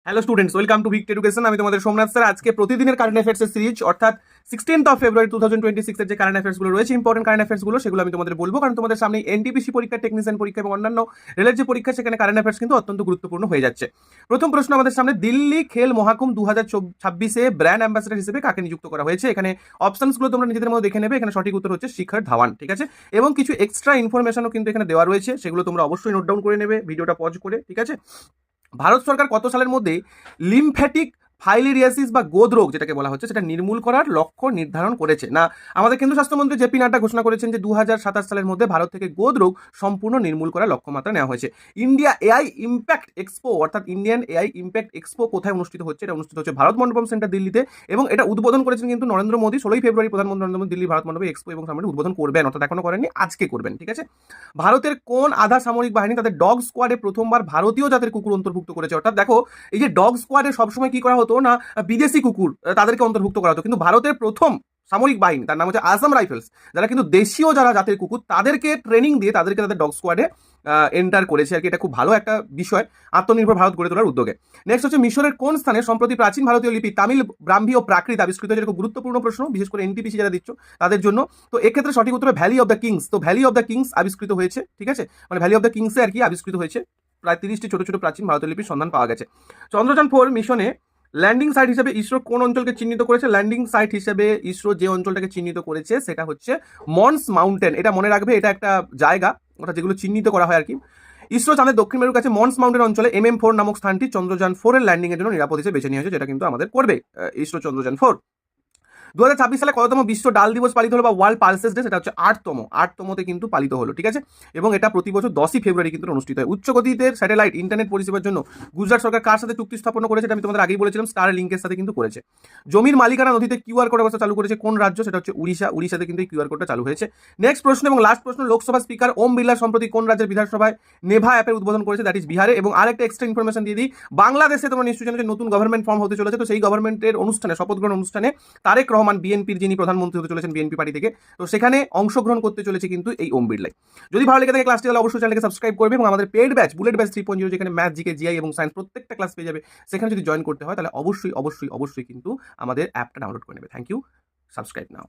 Hello students, welcome to Vict education. আমি তোমাদের Somnath sir. আজকে প্রতিদিনের কারেন্ট অ্যাফেয়ার্সের সিরিজ অর্থাৎ 16th অফ ফেব্রুয়ারি 2026 এর যে কারেন্ট অ্যাফেয়ার্সগুলো রয়েছে, ইম্পর্টেন্ট কারেন্ট অ্যাফেয়ার্সগুলো, সেগুলো আমি তোমাদের বলবো। কারণ তোমাদের সামনে এনটিপিসি পরীক্ষা, টেকনিশিয়ান পরীক্ষা এবং অন্যান্য রেলের যে পরীক্ষা, সেখানে কারেন্ট অ্যাফেয়ার্স কিন্তু অত্যন্ত গুরুত্বপূর্ণ হয়ে যাচ্ছে। প্রথম প্রশ্ন আমাদের সামনে, দিল্লি খেল মহাকুম্ভ 2026-এ ব্র্যান্ড অ্যাম্বাসেডর হিসেবে কাকে নিযুক্ত করা হয়েছে? এখানে অপশনসগুলো তোমরা নিজেদের মধ্যে দেখে নেবে। এখানে সঠিক উত্তর হচ্ছে শিখর ধাওয়ান, ঠিক আছে। এবং কিছু এক্সট্রা ইনফরমেশনও কিন্তু এখানে দেওয়া রয়েছে, সেগুলো তোমরা অবশ্যই নোট ডাউন করে নেবে ভিডিওটা পজ করে, ঠিক আছে। ভারত সরকার কত সালের মধ্যে লিমফ্যাটিক ফাইলিরিয়াসিস বা গোদ রোগ যেটাকে বলা হচ্ছে সেটা নির্মূল করার লক্ষ্য নির্ধারণ করেছে? না, আমাদের কেন্দ্র স্বাস্থ্যমন্ত্রী জেপি নাড্ডা ঘোষণা করেছেন যে 2027 সালের মধ্যে ভারত থেকে গোদ রোগ সম্পূর্ণ নির্মূল করার লক্ষ্যমাত্রা নেওয়া হয়েছে। ইন্ডিয়া এআই ইম্প্যাক্ট এক্সপো অর্থাৎ ইন্ডিয়ান এআই ইম্প্যাক্ট এক্সপো কোথায় অনুষ্ঠিত হচ্ছে? এটা অনুষ্ঠিত হচ্ছে ভারত মণ্ডপম সেন্টার দিল্লিতে, এবং এটা উদ্বোধন করেছেন কিন্তু নরেন্দ্র মোদী। 16ই ফেব্রুয়ারি প্রধানমন্ত্রী নরেন্দ্র মোদী দিল্লি ভারত মণ্ডপে এক্সপো এবং সামনে উদ্বোধন করবেন, অর্থাৎ এখনো করেননি, আজকে করবেন, ঠিক আছে। ভারতের কোন আধা সামরিক বাহিনী তাদের ডগ স্কোয়াডে প্রথমবার ভারতীয় জাতের কুকুর অন্তর্ভুক্ত করেছে? অর্থাৎ দেখো, এই যে ডগ স্কোয়াডে সবসময় কি করা হতো না, বিদেশি কুকুর তাদেরকে অন্তর্ভুক্ত করা হতো, কিন্তু ভারতের প্রথম সামরিক বাহিনী, তার নাম হচ্ছে আসাম রাইফেলস, যারা কিন্তু দেশীয় যারা জাতের কুকুর তাদেরকে ট্রেনিং দিয়ে তাদেরকে তাদের ডগ স্কোয়াডে এন্টার করেছে আর কি। এটা খুব ভালো একটা বিষয়, আত্মনির্ভর ভারত গড়ে তোলার উদ্যোগে। নেক্সট হচ্ছে, মিশরের কোন স্থানে সম্প্রতি প্রাচীন ভারতীয় লিপি তামিল, ব্রাহ্মী ও প্রাকৃত আবিষ্কৃত হয়েছে? খুব গুরুত্বপূর্ণ প্রশ্ন, বিশেষ করে এনটিপিসি যারা দিচ্ছ তাদের জন্য। তো এক্ষেত্রে সঠিক উত্তর ভ্যালি অফ দ্য কিংস। তো ভ্যালি অফ দ্য কিংস আবিষ্কৃত হয়েছে, ঠিক আছে, মানে ভ্যালি অফ দ্য কিংসে আর কি আবিষ্কৃত হয়েছে। প্রায় 30টি ছোট ছোট প্রাচীন ভারতীয় লিপির সন্ধান পাওয়া গেছে। চন্দ্রযান-4 মিশনে ল্যান্ডিং সাইট হিসেবে ইসরো কোন অঞ্চলকে চিহ্নিত করেছে? ল্যান্ডিং সাইট হিসেবে ইসরো যে অঞ্চলটাকে চিহ্নিত করেছে সেটা হচ্ছে মন্স মাউন্টেন। এটা মনে রাখবে, এটা একটা জায়গা, ওটা যেগুলো চিহ্নিত করা হয় আর কি। ইসরো চাঁদের দক্ষিণ মেরুর কাছে মন্স মাউন্টেন অঞ্চলে MM4 নামক স্থানটি চন্দ্রযান-4 এর ল্যান্ডিং এর জন্য নিরাপদ হিসেবে বেছে নিয়েছে, যেটা কিন্তু আমাদের করবে ইসরো চন্দ্রযান-4। 2026 সালে কততম বিশ্ব ডাল দিবস পালিত হলো বা ওয়ার্ল্ড পালসেস ডে? সেটা হচ্ছে 8তমতে কিন্তু পালিত হলো, ঠিক আছে। এবং এটা প্রতি বছর 10ই ফেব্রুয়ারি কিন্তু অনুষ্ঠিত হয়। উচ্চ গতিতে স্যাটেলাইট ইন্টারনেট পরিষেবার জন্য গুজরাট সরকার কার সাথে চুক্তি স্থাপন করেছে? এটা আমি তোমাদের আগেই বলেছিলাম, স্টার লিঙ্কের সাথে কিন্তু করেছে। জমির মালিকানা নথিতে কিউআর কোড ব্যবস্থা চালু করেছে কোন রাজ্য? সেটা হচ্ছে উড়িষ্যা। উড়িষ্যাতে কিন্তু এই কিউআর কোডটা চালু হয়েছে। নেক্সট প্রশ্ন এবং লাস্ট প্রশ্ন, লোকসভা স্পিকার ওম বিড়লা সম্প্রতি কোন রাজ্যের বিধানসভায় নেভা অ্যাপের উদ্বোধন করেছে? দ্যাট ইজ বিহারে। এবং আরেকটা এক্সট্রা ইনফরমেশন দিয়ে দিই, বাংলাদেশে তোমরা নিশ্চয়ই জানো যে নতুন গভর্নমেন্ট ফর্ম হতে চলেছে। তো সেই গভর্নমেন্টের অনুষ্ঠানে, শপথ গ্রহণ অনুষ্ঠানে তারেক রহমান, বিএনপির যিনি প্রধানমন্ত্রী হতে চলেছেন বিএনপি পার্টি থেকে, তো সেখানে অংশগ্রহণ করতে চলেছে কিন্তু এই ওম বিড়লাই। যদি ভালো লেগে থাকে ক্লাসটি, তাহলে অবশ্যই চ্যানেলকে সাবস্ক্রাইব করবে এবং আমাদের পেড ব্যাচ বুলেট ব্যাচ 3.0, যেখানে ম্যাথ, জিকে, জিআই এবং সায়েন্স প্রত্যেকটা ক্লাস পেয়ে যাবে, সেখানে যদি জয়েন করতে হয় তাহলে অবশ্যই অবশ্যই অবশ্যই কিন্তু আমাদের অ্যাপটা ডাউনলোড করে নেবে। Thank you, subscribe now.